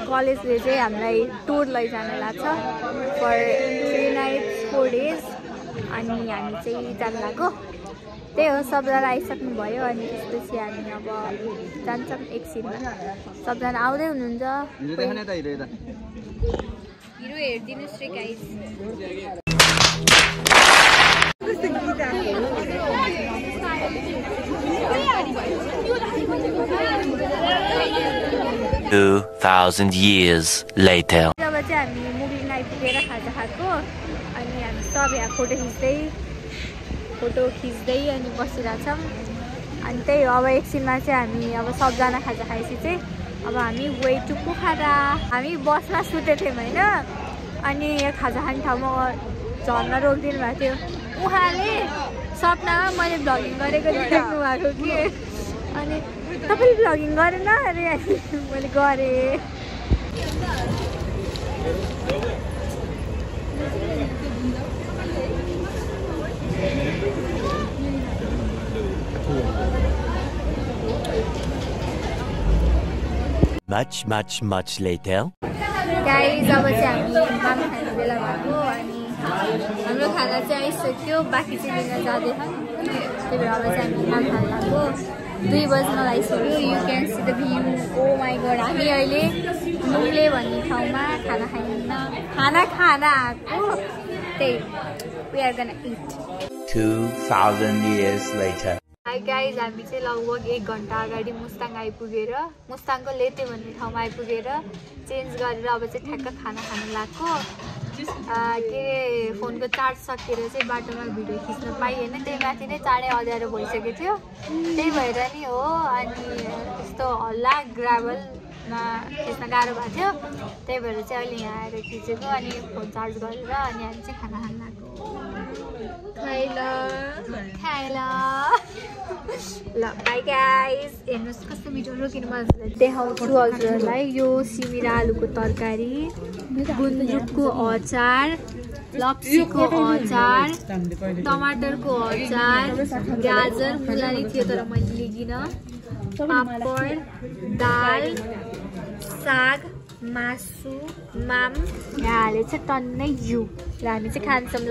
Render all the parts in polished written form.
कलेजले चाहिँ हामीलाई टुर लैजान लाग्छ फर 3 nights 4 days अनि हामी चाहिँ जान लाग्यो त्यही हो सबजना आइसक्नु भयो अनि त्यसपछि हामी अब जान्छौँ एकछिनमा सबजना आउँदै हुनुहुन्छ हिरो हेर्दिनुस् रे गाइस 2000 years later. जब चाहिँ हामी मुगलिङ आइपुगेर खाजा खाएको अनि हामी सब यहाँ फोटो खिच्दै अनि बसिरहेछौँ अनि त्यही हो अब एकछिनमा चाहिँ हामी अब सबजना खाजा खाएपछि चाहिँ अब हामी वे टु पोखरा हामी बसमा सुतेको थियौँ होइन अनि खाजा खाने ठाउँमा झर्न रोकिदिनु भएको थियो उहाँले सपनामा मैले भ्लगिङ गरेको देख्नु भएको कि अनि तपाईले भ्लगिङ गरेन अरे मैले गरेँ Much later. गाइस अब चाहिँ हामी माम खाने बेला भएको अनि हाम्रो खाना चाहिँ आइसक्यो बाँकी चाहिँ लिन जाँदैछौँ त्यही भएर अब चाहिँ हामी माम खान लाग्यो 2 बज्न आइसक्यो you can see the view oh my god हामी अहिले मुङ्ले भन्ने ठाउँमा खाना खान आएको त्यही we are gonna eat 2000 years later. Hi guys हामी चाहिँ लगभग 1 घन्टा अगाडि मुस्ताङ आइपुगेर मुस्ताङको लेते भन्ने ठाउँमा आइपुगेर चेन्ज गरेर अब चाहिँ ठ्याक्क खाना खान लाग्यो के अरे फोनको चार्ज सकिएर चाहिँ बाटोमा भिडियो खिच्न पाइएन त्यही माथि नै चाँडै अँध्यारो भइसकेको थियो त्यही भएर नि हो अनि त्यस्तो हल्ला ग्राभलमा खिच्न गाह्रो भएको थियो त्यही भएर चाहिँ अहिले यहाँ आएर खिचेको अनि फोन चार्ज गरेर अनि हामी चाहिँ खाना खान लाग्यो खाइल ल बाई गाइस हेर्नुहोस् कस्तो मिठो रोकिनु म देखाउँछु हजुरहरूलाई यो सिमिरा आलुको तरकारी गुन्द्रुकको अचार लप्सीको अचार टमाटरको अचार गाजर मुलानी थियो तर मैले लिगिनँ पापड दाल साग मासु माम यहाँले चाहिँ टन्नै जिउ ल हामी चाहिँ खान्छौँ ल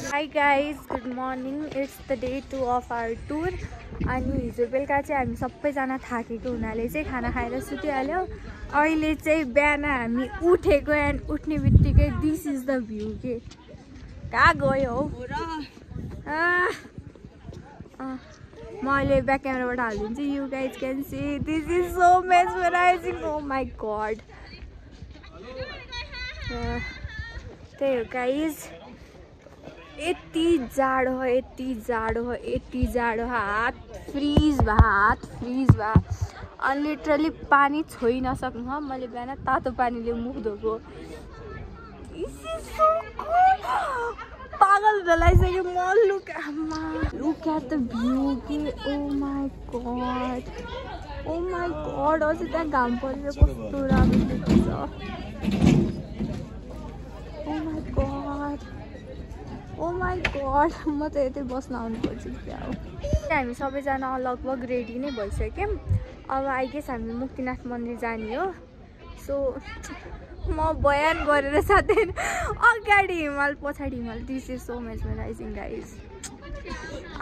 hi guys good morning it's the day 2 of our tour अनि हिजो बेलुका चाहिँ हामी सबैजना थाकेको हुनाले चाहिँ खाना खाएर सुतिहाल्यो अहिले चाहिँ बिहान हामी उठेको एन्ड उठ्ने बित्तिकै दिस इज द भ्यू के कहाँ गयो हौ म अहिले ब्याक क्यामेराबाट हालिदिन्छु you guys can see this is so mesmerizing oh my god त्यही हो गाइज यति जाडो हात फ्रिज भयो अनि लिटरली पानी छोइ नसक्नु हो मैले बिहान तातो पानीले मुख धोको पागल हुँदा लागिसक्यो म लुक एट द भ्यू कि ओ माई गड अझै त्यहाँ घाम परेर कस्तो राम्रो देखिन्छ ओ माई गड म त यतै बस्न आउनुपर्छ क्या हो हामी सबैजना लगभग रेडी नै भइसक्यौँ अब आई गेस हामी मुक्तिनाथ मन्दिर जाने हो सो म बयान गरेर साथैन अगाडि हिमाल पछाडि हिमाल this is so mesmerising guys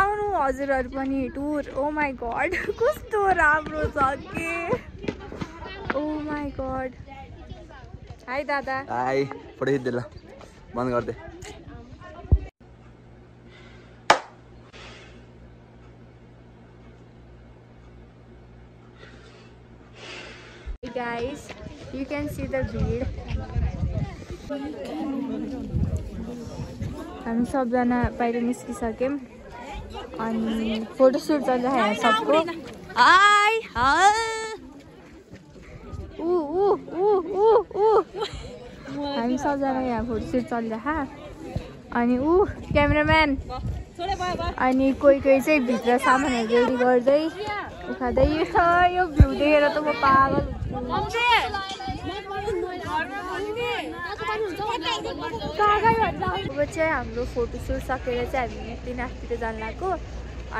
आउनु हजुरहरू पनि टुर ओ माई गड कस्तो राम्रो छ के ओ माई गड हाई दादा हाई फोटो खिच्दै ल बन्द गर्दै guys you can see the भीड़ हामी सबजना बाहिर निस्किसक्यौँ अनि फोटोसुट चलिरहेको सबको हाई हामी सबजना यहाँ फोटोसुट चलिरहेको अनि क्यामेराम्यान अनि कोही चाहिँ भित्र सामानहरू रेडी गर्दै उखाँदै यो भ्यू देखेर त म पागल अब चाहिँ हाम्रो फोटोसुट सकेर चाहिँ हामी मुक्तिनाथतिर जान लाग्यो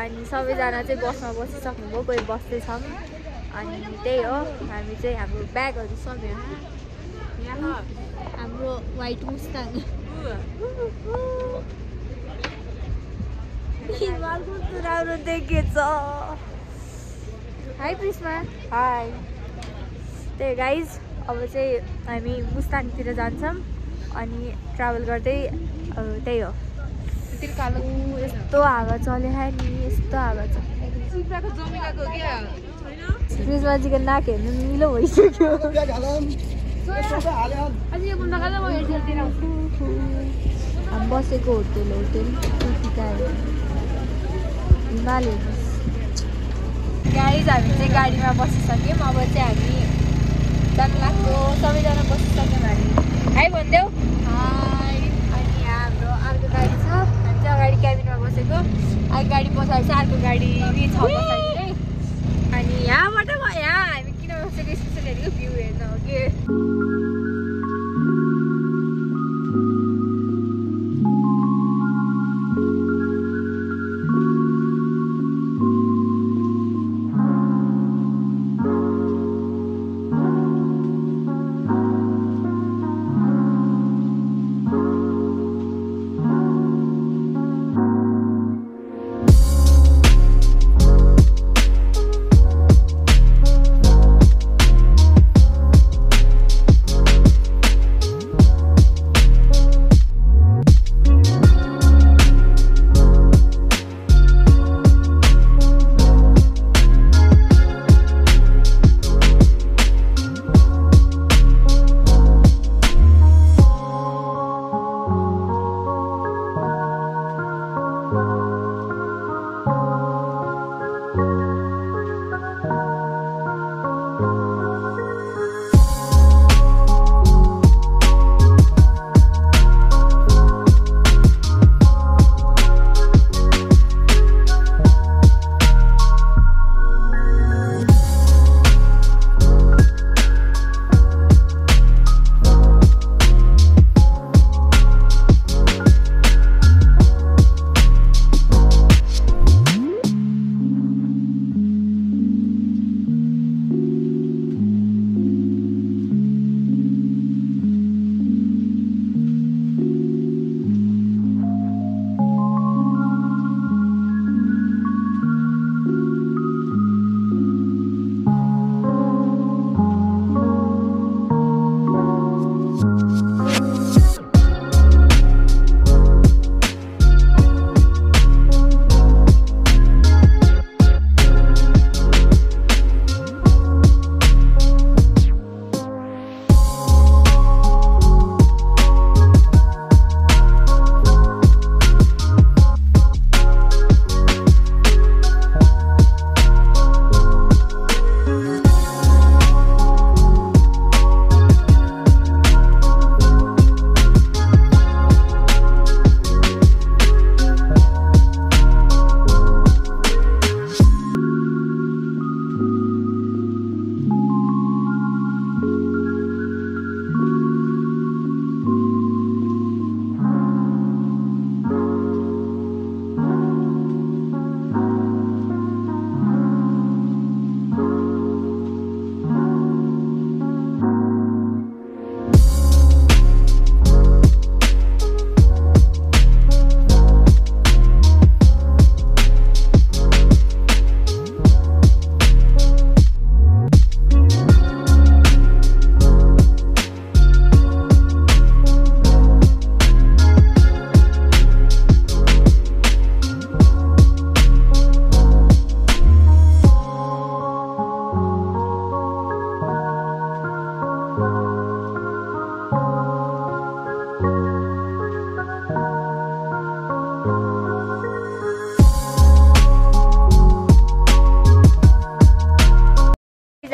अनि सबैजना चाहिँ बसमा बसिसक्नुभयो कोही बस्दैछौँ अनि त्यही हो हामी चाहिँ हाम्रो ब्यागहरू सक्यो हाम्रो व्हाइट मुस्ताङ हिमाल कस्तो राम्रो देखेछ हाई प्रिस्मा हाई त्यही गाइज अब चाहिँ हामी मुस्ताङतिर जान्छौँ अनि ट्राभल गर्दै त्यही हो यस्तो हावा चल्यो नि यस्तो हावा छ प्रिस्माजीको नाक हेर्नु निलो भइसक्यो हामी बसेको होटेल हिमाल गाइज हामी चाहिँ गाडीमा बसिसक्यौँ अब चाहिँ हामी जानु लाग्छौँ सबैजना बसिसक्यौँ हामी हाई भनिदेऊ हाई अनि यहाँ हाम्रो अर्को गाडी छ हामी चाहिँ अगाडि क्याबिनमा बसेको अहिले गाडी पछाडि चाहिँ अर्को गाडी छ पछाडि चाहिँ अनि यहाँबाट यहाँ हामी किन बसेको स्पेसल हेरेको भ्यू हेर्न हो कि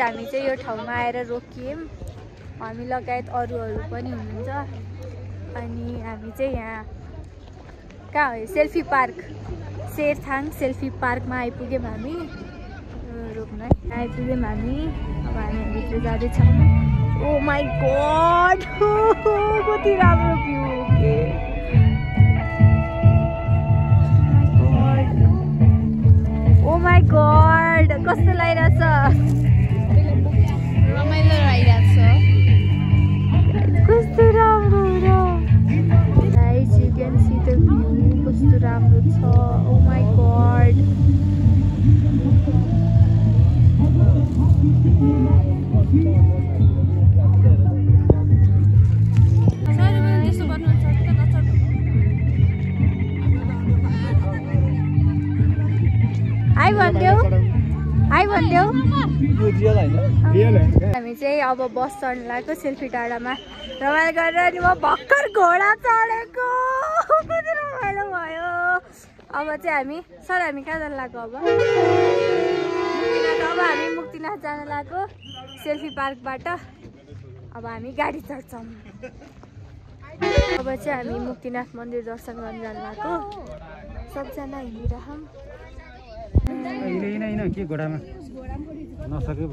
हामी चाहिँ यो ठाउँमा आएर रोकियौँ हामी लगायत अरूहरू पनि हुनुहुन्छ अनि हामी चाहिँ यहाँ कहाँ हो सेल्फी पार्क शेरथाङ सेल्फी पार्कमा आइपुग्यौँ हामी रोक्न आइपुग्यौँ हामी अब हामी भित्र जाँदैछौँ ओ माई गॉड कति राम्रो भ्यू के ओ माई गॉड कस्तो लागिरहेछ रमाइलो आइरहेको छ कस्तो राम्रो र guys you can see the view कस्तो राम्रो छ ओ माई गॉड हामी चाहिँ अब बस चढ्न लाग्यो सेल्फी टाढामा रमाइलो गरेर नि म भर्खर घोडा चढेको कति रमाइलो भयो अब चाहिँ हामी कहाँ जान लाग्यो अब हामी मुक्तिनाथ जान लाग्यो सेल्फी पार्कबाट अब हामी गाडी चढ्छौँ अब चाहिँ हामी मुक्तिनाथ मन्दिर दर्शन गर्न जान लाग्यो सबजना हिँडिरहौँ के घोडामा नसके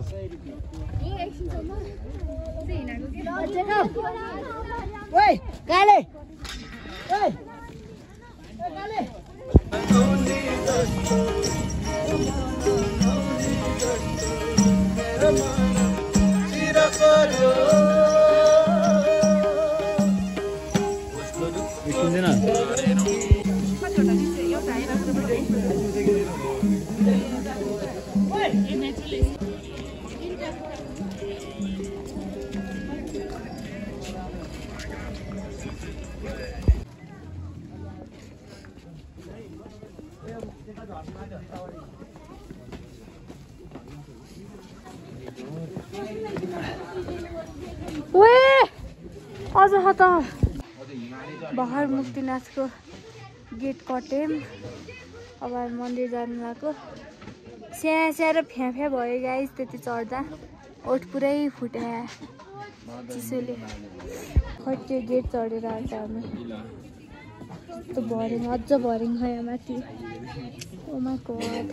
अझ त बहर मुक्तिनाथको गेट कटेम अब मन्दिर जानु लाग्यो स्या र फ्या भयो गाइस त्यति चढ्दा ओठ पुरै फुट्या चिसोले खै त्यो गेट चढेर आउँछ हामी यस्तो भरिङ अझ भरिङ भयो माथि ओ माई गॉड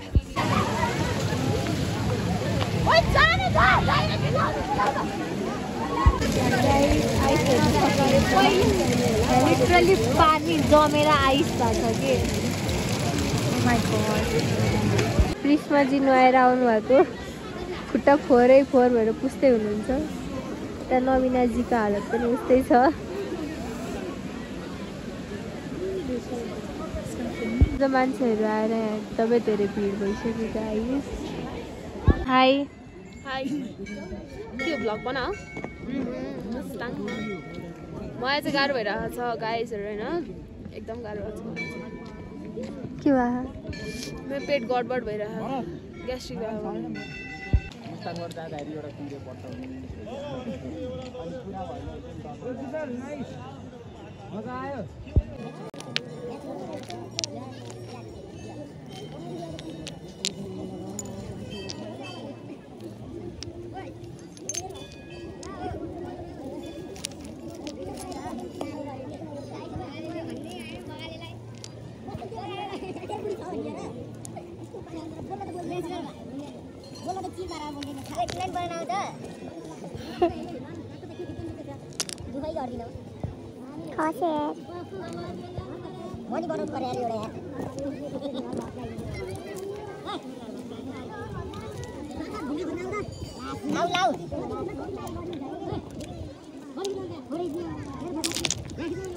लिटरली पानी जमेर आइस भएको छ कि माई गॉड प्रिस्माजी नुहाएर आउनु भएको खुट्टा फोहोर भएर पुस्दै हुनुहुन्छ त्यहाँ नवीनाजीको हालत पनि उस्तै छ मान्छेहरू आएर यहाँ एकदमै धेरै भिड भइसक्यो गाइस हाई के भ्लग बना मलाई चाहिँ गाह्रो भइरहेको छ गाइसहरू होइन एकदम गाह्रो छ के भयो मेरो पेट गडबड भइरहेको ग्यास्ट्रिक भयो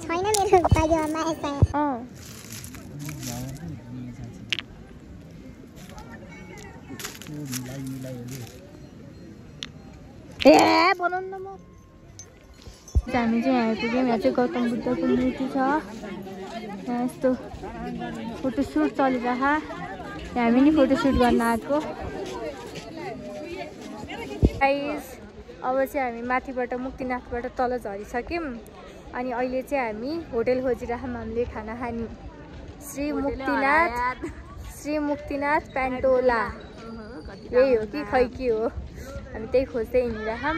छैन मेरो बागेमा यता बनाउनु न म हामी चाहिँ यहाँ आइपुग्यौँ यहाँ चाहिँ गौतम बुद्धको मूर्ति छ यहाँ यस्तो फोटोसुट चलिरह हामी नि फोटोसुट गर्न आएको गाइस अब चाहिँ हामी माथिबाट मुक्तिनाथबाट तल झरिसक्यौँ अनि अहिले चाहिँ हामी होटल खोजिरहौँ हामीले खाना खाने श्री मुक्तिनाथ पेन्टोला यही हो कि खै के हो हामी त्यही खोज्दै हिँडिरहौँ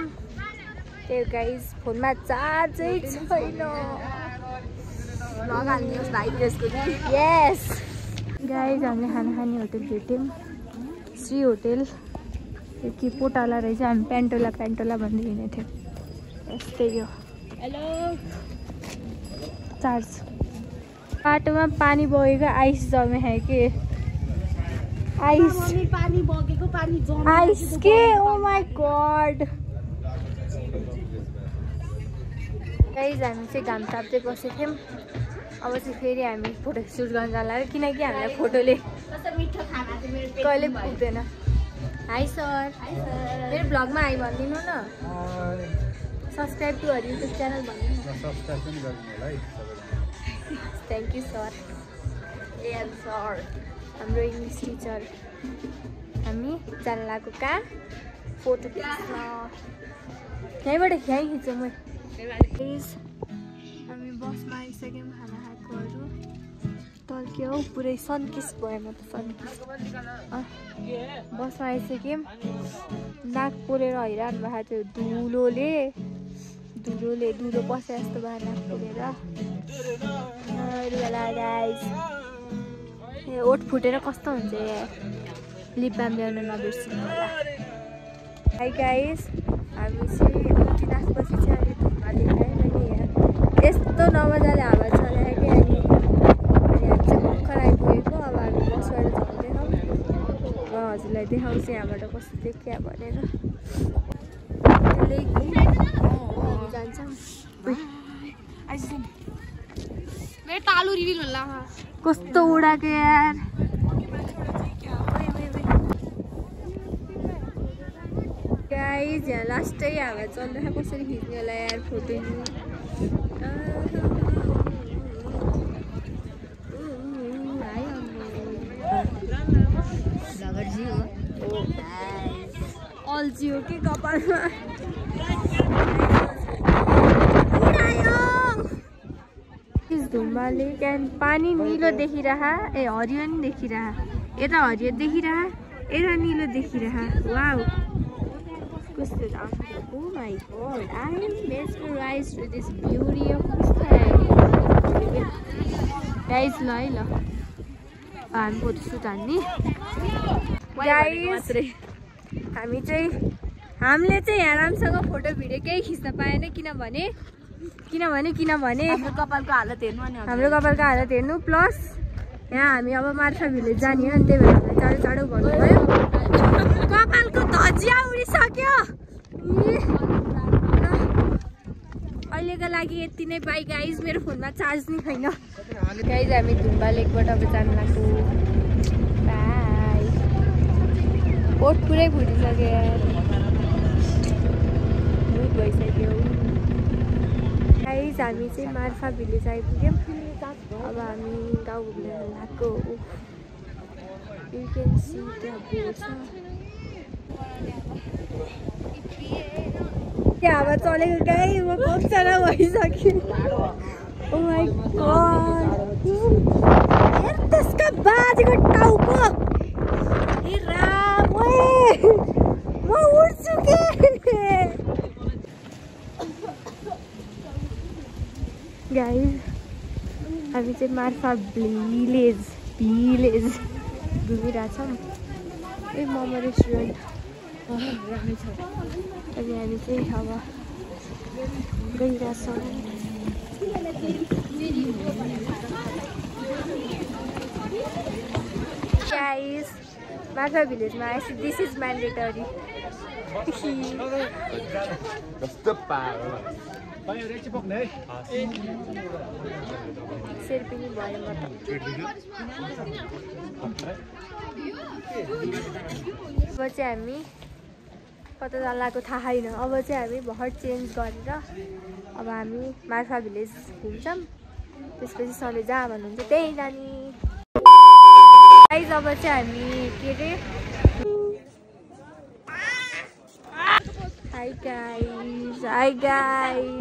त्यो गाइस फोनमा चार्जै छैन यस गाइस हामीले खाना खाने होटल भेट्यौँ श्री होटल कि पोटाला रहेछ हामी पेन्टोला भन्दै हिँडेको थियौँ यस्तै हो हेलो चार्ज बाटोमा पानी बगेको आइस जमे है कि आइस पानी बगेको पानी आइस के ओ माई गॉड गाइज हामी चाहिँ घाम ताप्दै बसेको थियौँ। अब चाहिँ फेरि हामी फोटो सुट गर्न जान लाग्यो किनकि हामीलाई फोटोले कहिले पुग्दैन। हाई सर, मेरो ब्लगमा आइ भनिदिनु न। Subscribe to her YouTube channel भनिदिनु। Thank you sir. AL sir हाम्रो इङ्ग्लिस टिचर। हामी जान लागेको कहाँ फोटो खिच्न। यहीँबाट यहीँ खिचौँ म। हामी बसमा आइसक्यौँ। खाना खाएकोहरू टल्क्यो पुरै सनकिस भयो। म त सनकिस बसमा आइसक्यौँ। नाक पोलेर हैरान भएको थियो धुलो पसे जस्तो भयो नाक पोलेर। गाइस ओठ फुटेर कस्तो हुन्छ लिप बाम ल्याउन नबिर्सिनु होला। हाई गाइस हामी चाहिँ 3 बजी चाहिँ अहिले धुम्बा देखाएँ मैले यहाँ यस्तो नमजाले हावा चलायो कि अनि हामी चाहिँ भर्खर आइपुगेको। अब हामी बसबाट जाँदैनौँ। म हजुरलाई देखाउँछु यहाँबाट कस्तो देखिया भनेर। जान्छौँ मेरो तालु रिभिल होला कस्तो उडाएको यार। गाइस यहाँ लास्टै हावा चल्दैछ कसरी खिच्ने होला यार फोटो। अल्छी हो कि कपालमा धुम्बाले त्यहाँ पानी नीलो देखिरहा हरियो नि देखिरहा। यता हरियो देखिरहा यता नीलो देखिरहा। वाउ कस्तो राम्रो। Oh my god I am mesmerized with this beauty of sky. Guys ल है ल हामी फोटो सुट हान्ने। गाइस हामीले चाहिँ यहाँ राम्रोसँग फोटो भिडियो केही खिच्न पाएन किनभने हाम्रो कपालको हालत हेर्नु प्लस यहाँ हामी अब मार्फा भिलेज जाने हो नि त्यही भएर हामीलाई चाँडो भन्नुभयो। कपालको धजिया उडिसक्यो। अहिलेको लागि यति नै। बाई गाइज मेरो फोनमा चार्ज नै छैन। गाइज हामी धुम्बा लेकबाट अब जानु लाग्यो। बाई ओठ पुरै फुटिसक्यो यार भइसक्यो। गाइज हामी चाहिँ मार्फा भिलेज आइपुग्यौँ। अब हामी गाउँ घुम्न लागेको। यु क्यान सी त्यहाँ बोर्ड छ। त्यहाँ हावा चलेको गाई म कच्चरा भइसक्यो। ओ माई गॉड त्यसको बाजेको टाउको ए राम म उड्छु के। गाइस हामी चाहिँ मार्फा भिलेज घुमिरहेछौँ। ए मोमो रेस्टुरेन्ट अनि हामी चाहिँ अब गइरहेछौँ। गाइस मार्फा भिलेजमा आएपछि दिस इज म्यान्डेटरी। सेर्पिनी भयो म त। अब चाहिँ हामी कता जान लागेको थाहा छैन। अब चाहिँ हामी भर्खर चेन्ज गरेर अब हामी मार्फा भिलेज घुम्छौँ। त्यसपछि सरले जहाँ भन्नुहुन्छ त्यहीँ जाने। गाइस अब चाहिँ हामी के अरे high guys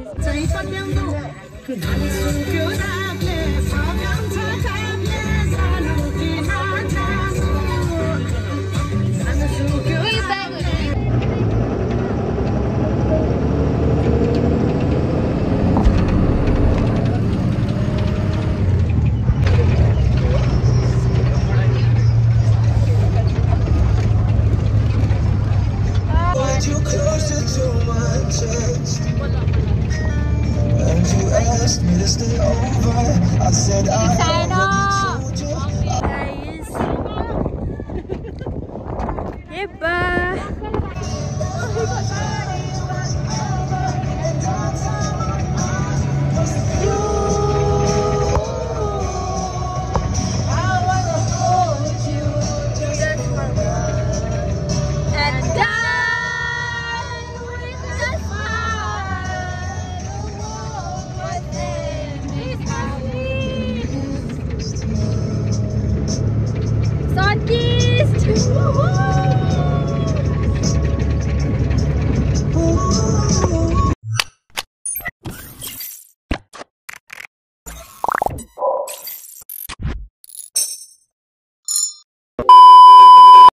asked me to stay over. I said I